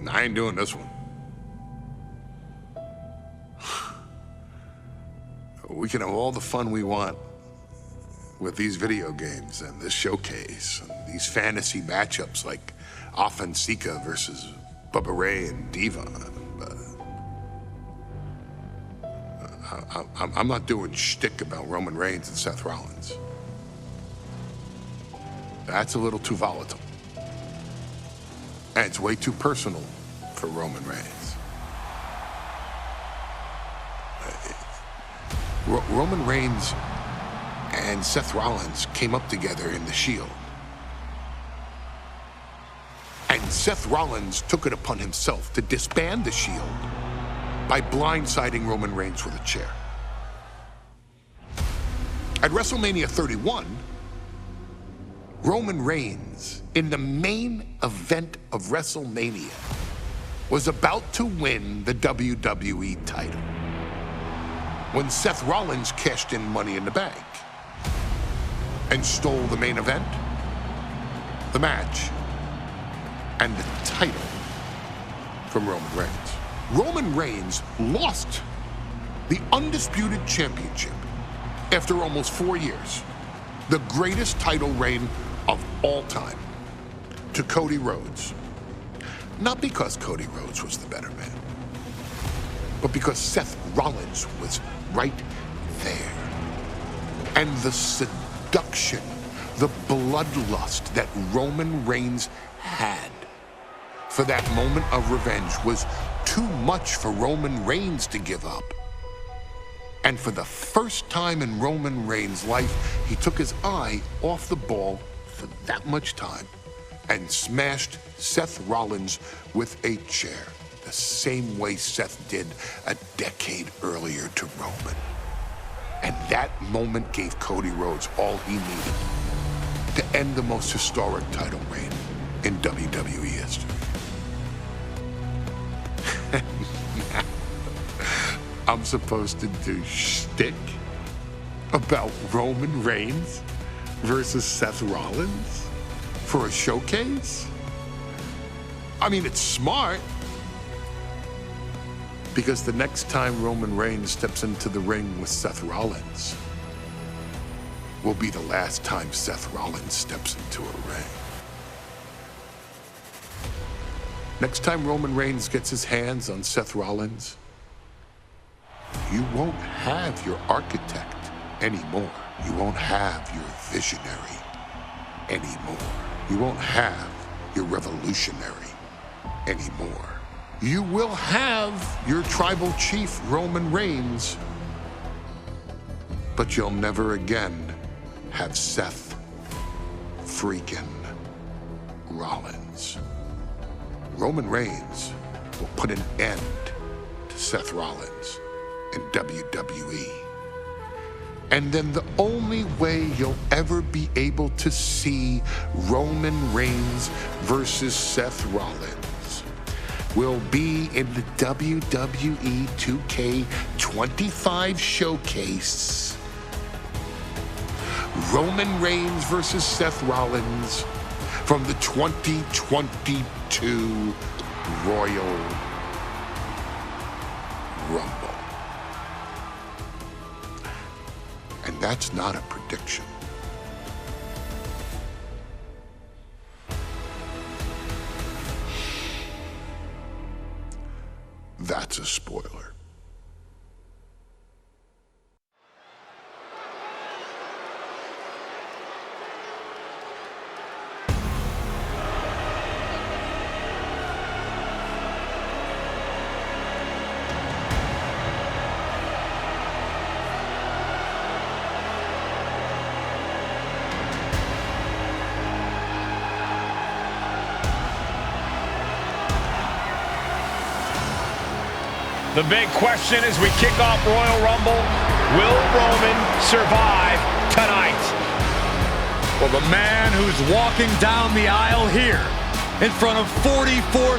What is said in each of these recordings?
I ain't doing this one. We can have all the fun we want with these video games and this showcase and these fantasy matchups like Offensica versus Bubba Ray and Diva. I'm not doing shtick about Roman Reigns and Seth Rollins. That's a little too volatile. And it's way too personal for Roman Reigns. Roman Reigns and Seth Rollins came up together in the Shield. And Seth Rollins took it upon himself to disband the Shield by blindsiding Roman Reigns with a chair. At WrestleMania 31, Roman Reigns, in the main event of WrestleMania, was about to win the WWE title when Seth Rollins cashed in Money in the Bank and stole the main event, the match, and the title from Roman Reigns. Roman Reigns lost the undisputed championship after almost 4 years, the greatest title reign of all time, to Cody Rhodes. Not because Cody Rhodes was the better man, but because Seth Rollins was right there. And the seduction, the bloodlust that Roman Reigns had for that moment of revenge was too much for Roman Reigns to give up. And for the first time in Roman Reigns' life, he took his eye off the ball for that much time and smashed Seth Rollins with a chair, the same way Seth did a decade earlier to Roman. And that moment gave Cody Rhodes all he needed to end the most historic title reign in WWE history. I'm supposed to do shtick about Roman Reigns versus Seth Rollins for a showcase? I mean, it's smart, because the next time Roman Reigns steps into the ring with Seth Rollins will be the last time Seth Rollins steps into a ring. Next time Roman Reigns gets his hands on Seth Rollins, you won't have your architect anymore. You won't have your visionary anymore. You won't have your revolutionary anymore. You will have your tribal chief, Roman Reigns, but you'll never again have Seth freaking Rollins. Roman Reigns will put an end to Seth Rollins in WWE. And then the only way you'll ever be able to see Roman Reigns versus Seth Rollins will be in the WWE 2K25 showcase. Roman Reigns versus Seth Rollins from the 2022 Royal Rumble. And that's not a prediction. That's a spoiler. The big question as we kick off Royal Rumble, will Roman survive tonight? Well, the man who's walking down the aisle here in front of 44,000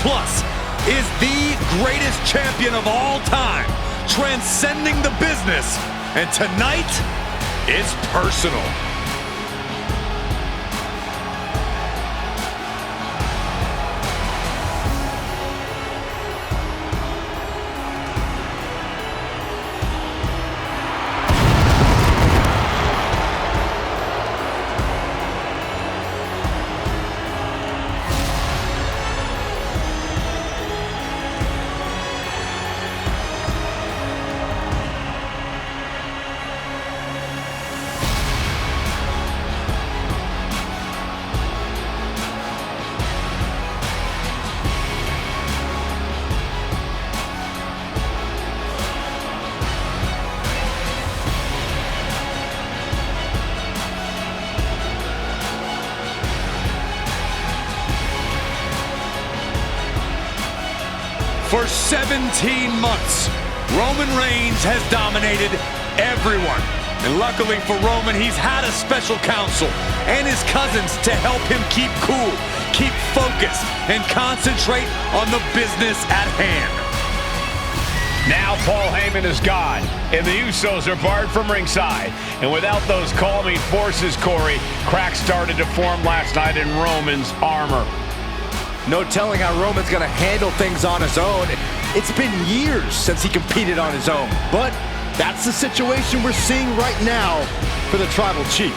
plus is the greatest champion of all time, transcending the business. And tonight is personal. For 17 months, Roman Reigns has dominated everyone. And luckily for Roman, he's had a special counsel and his cousins to help him keep cool, keep focused, and concentrate on the business at hand. Now Paul Heyman is gone, and the Usos are barred from ringside. And without those calming forces, Corey, cracks started to form last night in Roman's armor. No telling how Roman's going to handle things on his own. It's been years since he competed on his own, but that's the situation we're seeing right now for the Tribal Chief.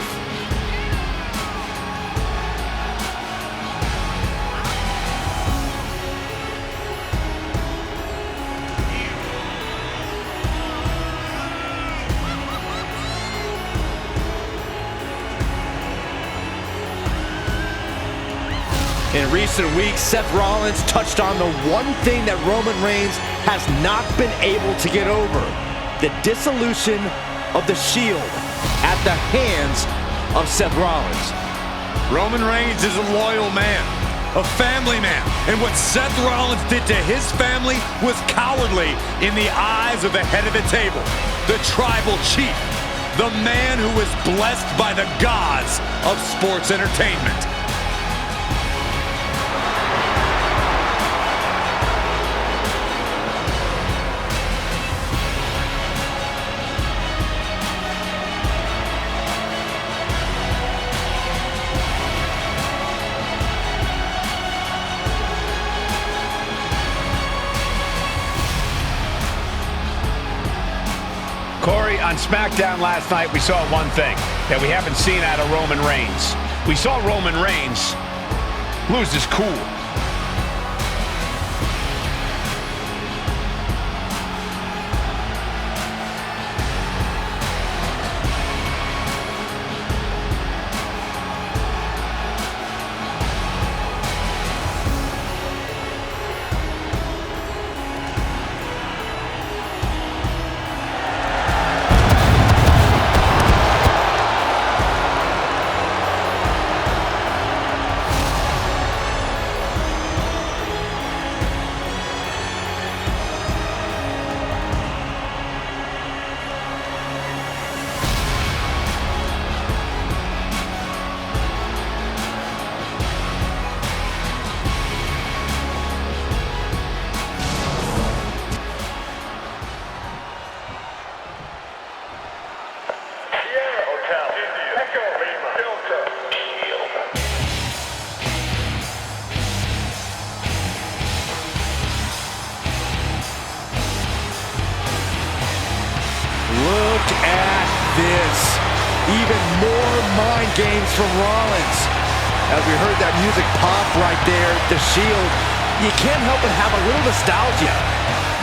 In recent weeks, Seth Rollins touched on the one thing that Roman Reigns has not been able to get over: the dissolution of the Shield at the hands of Seth Rollins. Roman Reigns is a loyal man, a family man, and what Seth Rollins did to his family was cowardly in the eyes of the head of the table, the Tribal Chief, the man who is blessed by the gods of sports entertainment. Corey, on SmackDown last night, we saw one thing that we haven't seen out of Roman Reigns. We saw Roman Reigns lose his cool. Look at this. Even more mind games from Rollins. As we heard that music pop right there, the Shield, you can't help but have a little nostalgia.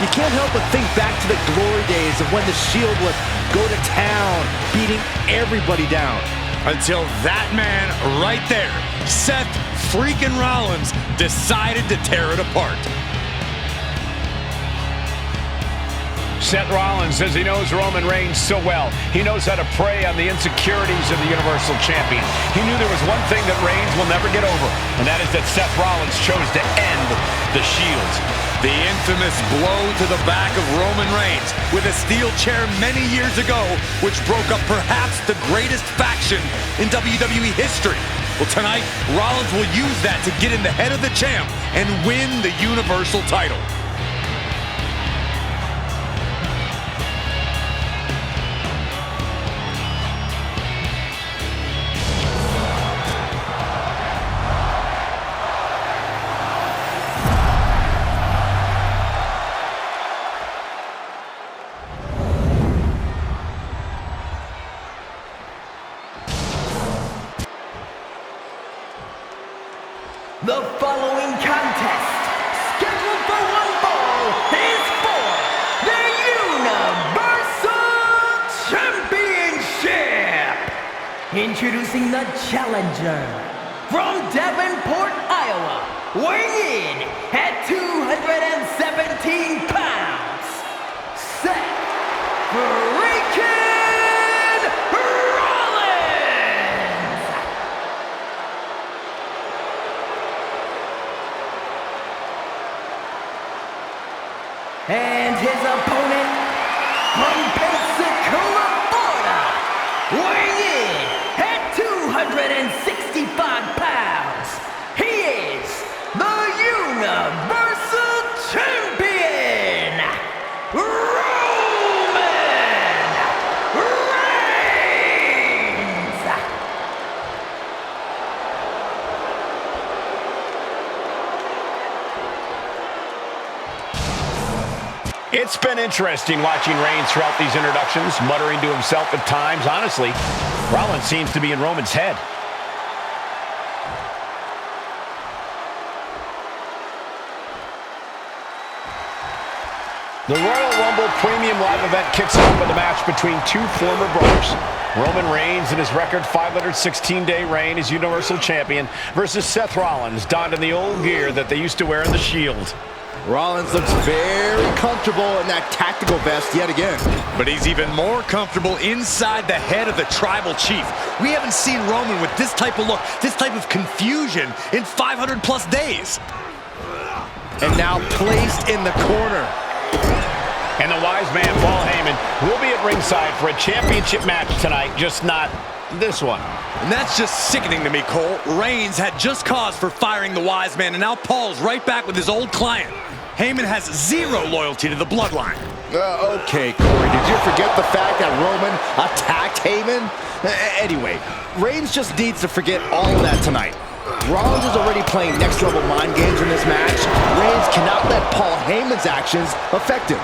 You can't help but think back to the glory days of when the Shield would go to town, beating everybody down. Until that man right there, Seth freaking Rollins, decided to tear it apart. Seth Rollins says he knows Roman Reigns so well. He knows how to prey on the insecurities of the Universal Champion. He knew there was one thing that Reigns will never get over, and that is that Seth Rollins chose to end the Shield. The infamous blow to the back of Roman Reigns with a steel chair many years ago, which broke up perhaps the greatest faction in WWE history. Well, tonight, Rollins will use that to get in the head of the champ and win the Universal title. The following contest, scheduled for one fall, is for the Universal Championship. Introducing the challenger from Davenport, Iowa, weighing in at 217 pounds, Seth freaking And his opponent from Pensacola, Florida, weighing in at 265 pounds, he is the Universal Champion, Roman Reigns! It's been interesting watching Reigns throughout these introductions, muttering to himself at times. Honestly, Rollins seems to be in Roman's head. The Royal Rumble Premium Live event kicks off with a match between two former brothers. Roman Reigns in his record 516-day reign as Universal Champion versus Seth Rollins, donned in the old gear that they used to wear in the Shield. Rollins looks very comfortable in that tactical vest yet again. But he's even more comfortable inside the head of the Tribal Chief. We haven't seen Roman with this type of look, this type of confusion in 500+ days. And now placed in the corner. And the wise man, Paul Heyman, will be at ringside for a championship match tonight, just not this one. And that's just sickening to me, Cole. Reigns had just cause for firing the wise man, and now Paul's right back with his old client. Heyman has zero loyalty to the bloodline. Okay, Corey, did you forget the fact that Roman attacked Heyman? Anyway, Reigns just needs to forget all of that tonight. Rollins is already playing next-level mind games in this match. Reigns cannot let Paul Heyman's actions affect him.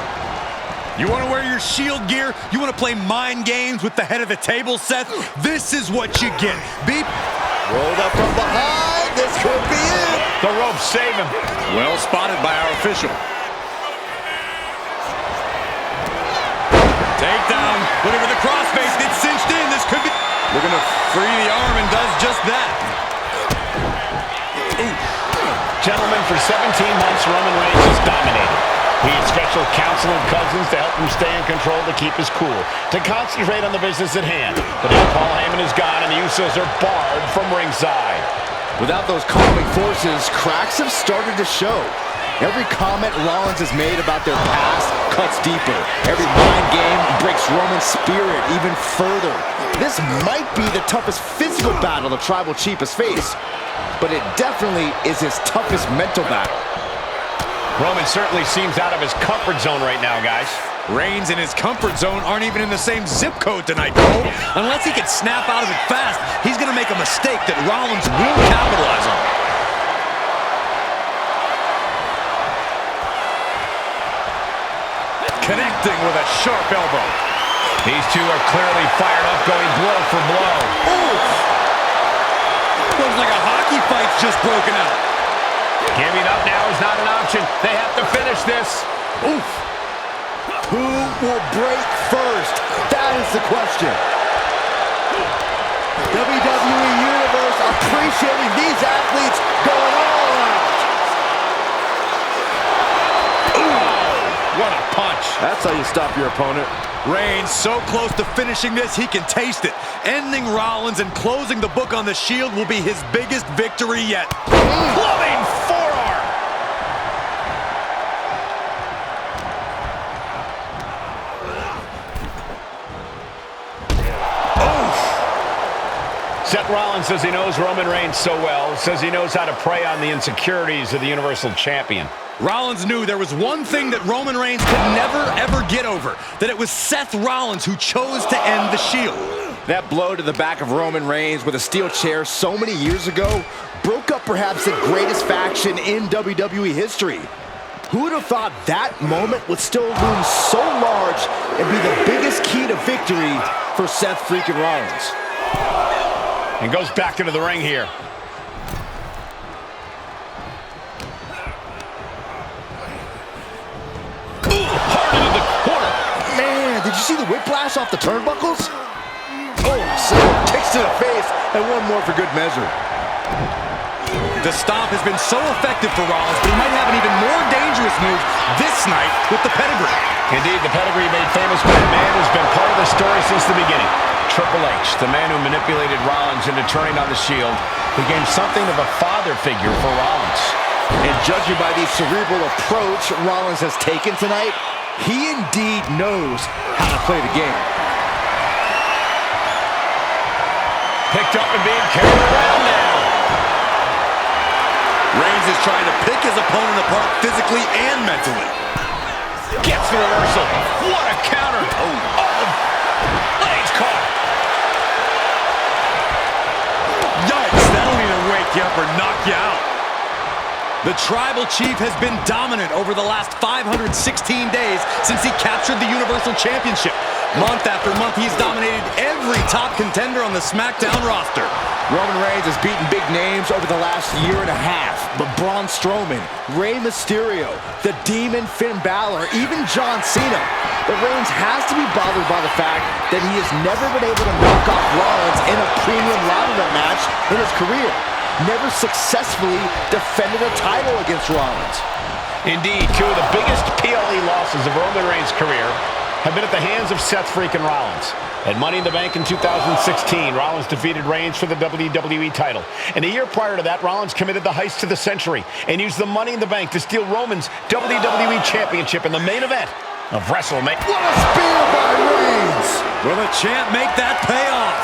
You want to wear your Shield gear? You want to play mind games with the head of the table, Seth? This is what you get. Beep. Rolled up from behind. This could be it. The ropes save him. Well spotted by our official. Takedown. Looking for the crossface. Gets cinched in. This could be... Looking to free the arm and does just that. Gentlemen, for 17 months, Roman Reigns has dominated. He had special counsel and cousins to help him stay in control, to keep his cool, to concentrate on the business at hand. But now Paul Heyman is gone and the Usos are barred from ringside. Without those calming forces, cracks have started to show. Every comment Rollins has made about their past cuts deeper. Every mind game breaks Roman's spirit even further. This might be the toughest physical battle the Tribal Chief has faced, but it definitely is his toughest mental battle. Roman certainly seems out of his comfort zone right now, guys. Reigns and his comfort zone aren't even in the same zip code tonight, Cole. Unless he can snap out of it fast, he's going to make a mistake that Rollins will capitalize on. Connecting with a sharp elbow. These two are clearly fired up, going blow for blow. Oof! Looks like a hockey fight's just broken out. Giving up now is not an option. They have to finish this. Oof! Who will break first? That is the question. WWE Universe appreciating these athletes going all out. What a punch. That's how you stop your opponent. Reigns so close to finishing this, he can taste it. Ending Rollins and closing the book on the Shield will be his biggest victory yet. Clubbing forearm. Seth Rollins says he knows Roman Reigns so well, says he knows how to prey on the insecurities of the Universal Champion. Rollins knew there was one thing that Roman Reigns could never, ever get over, that it was Seth Rollins who chose to end the Shield. That blow to the back of Roman Reigns with a steel chair so many years ago broke up perhaps the greatest faction in WWE history. Who would have thought that moment would still loom so large and be the biggest key to victory for Seth freaking Rollins? And goes back into the ring here. Did you see the whiplash off the turnbuckles? Oh, so kicks to the face, and one more for good measure. The stomp has been so effective for Rollins, but he might have an even more dangerous move this night with the pedigree. Indeed, the pedigree made famous by a man who's been part of the story since the beginning. Triple H, the man who manipulated Rollins into turning on the Shield, became something of a father figure for Rollins. And Judging by the cerebral approach Rollins has taken tonight, he indeed knows how to play the game. Picked up and being carried around now. Reigns is trying to pick his opponent apart physically and mentally. Gets the reversal. What a counter. Oh. Legs caught. Yikes, that'll either wake you up or knock you out. The Tribal Chief has been dominant over the last 516 days since he captured the Universal Championship. Month after month, he's dominated every top contender on the SmackDown roster. Roman Reigns has beaten big names over the last year and a half, but Braun Strowman, Rey Mysterio, the Demon Finn Balor, even John Cena. But Reigns has to be bothered by the fact that he has never been able to knock off Rollins in a premium ladder match in his career. Never successfully defended a title against Rollins. Indeed, two of the biggest PLE losses of Roman Reigns' career have been at the hands of Seth freaking Rollins. At Money in the Bank in 2016, Rollins defeated Reigns for the WWE title. And a year prior to that, Rollins committed the heist to the century and used the Money in the Bank to steal Roman's WWE Championship in the main event of WrestleMania. What a spear by Reigns! Will the champ make that pay off?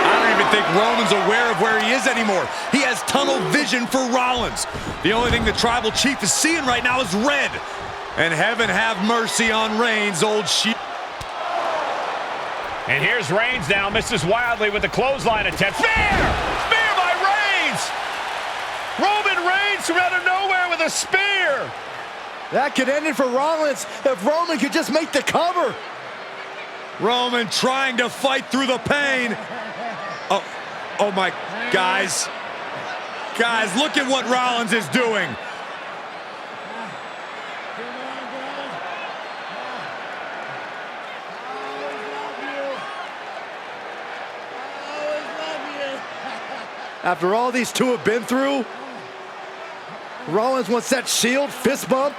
I don't even think Roman's aware of where he is anymore. He has tunnel vision for Rollins. The only thing the Tribal Chief is seeing right now is red. And heaven have mercy on Reigns, old sheep. And here's Reigns now, misses wildly with the clothesline attempt. Spear! Spear by Reigns! Roman Reigns from out of nowhere with a spear! That could end it for Rollins if Roman could just make the cover. Roman trying to fight through the pain. Oh my, guys. Guys, look at what Rollins is doing. After all these two have been through, Rollins wants that Shield fist bump.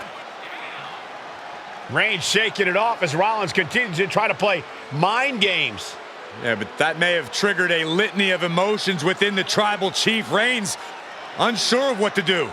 Reigns shaking it off as Rollins continues to try to play mind games. Yeah, but that may have triggered a litany of emotions within the Tribal Chief. Reigns unsure of what to do.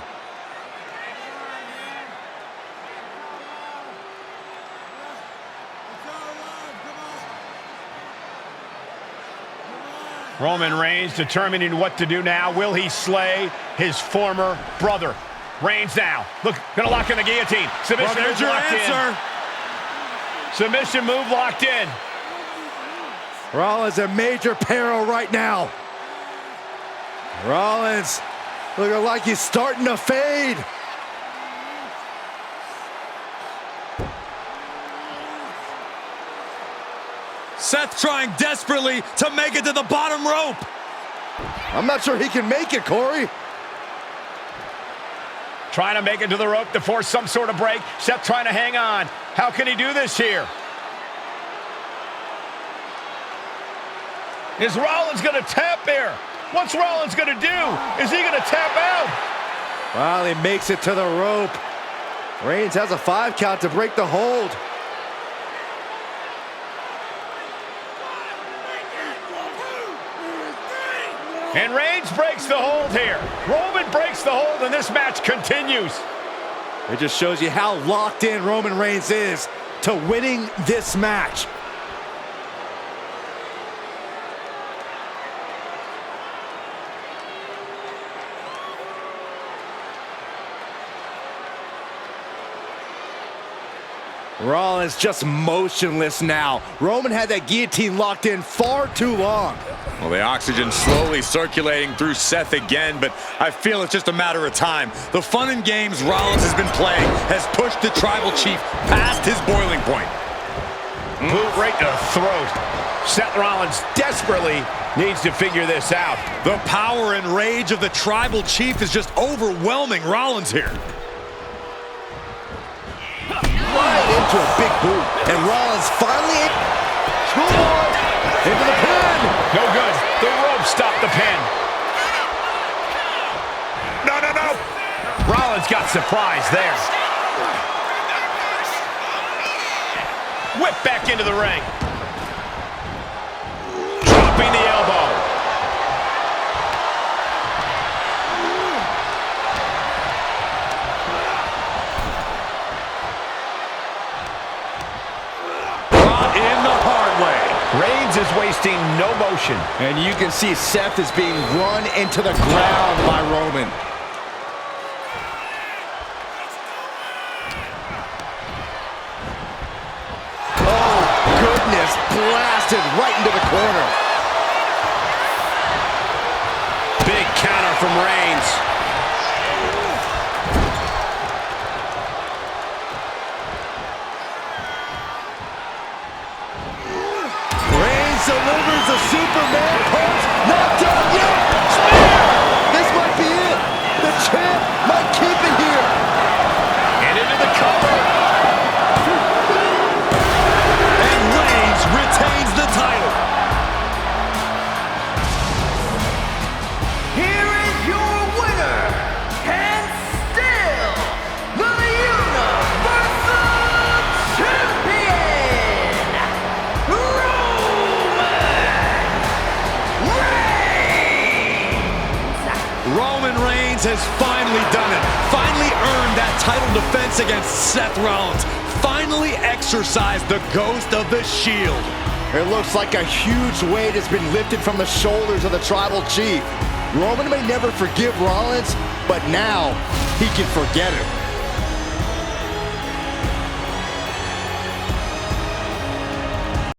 Roman Reigns determining what to do now. Will he slay his former brother? Reigns now. Look, gonna lock in the guillotine. Submission Well, there's move your locked answer. in. Submission move locked in. Rollins in major peril right now. Rollins looking like he's starting to fade. Seth trying desperately to make it to the bottom rope. I'm not sure he can make it, Corey. Trying to make it to the rope to force some sort of break. Seth trying to hang on. How can he do this here? Is Rollins going to tap here? What's Rollins going to do? Is he going to tap out? Well, he makes it to the rope. Reigns has a 5 count to break the hold. And Reigns breaks the hold here. Roman breaks the hold and this match continues. It just shows you how locked in Roman Reigns is to winning this match. Rollins just motionless now. Roman had that guillotine locked in far too long. Well, the oxygen slowly circulating through Seth again, but I feel it's just a matter of time. The fun and games Rollins has been playing has pushed the Tribal Chief past his boiling point. Boot right to the throat. Seth Rollins desperately needs to figure this out. The power and rage of the Tribal Chief is just overwhelming Rollins here. Right into a big boot. And Rollins finally into the pin. No good. The rope stopped the pin. No. Rollins got surprised there. Whip back into the ring. Dropping the elbow. boasting no motion. And you can see Seth is being run into the ground by Roman. Oh, goodness, blasted right into the corner. Big counter from Reigns. Reigns delivers a Superman punch. Not done yet. Spear! This might be it. The champ might keep it here. And into the cover. And Reigns retains the title. Here is your winner, and still the Universal Champion, Roman Reigns has finally done it. Finally earned that title defense against Seth Rollins. Finally exorcised the ghost of the Shield. It looks like a huge weight has been lifted from the shoulders of the tribal chief. Roman may never forgive Rollins, but now he can forget him.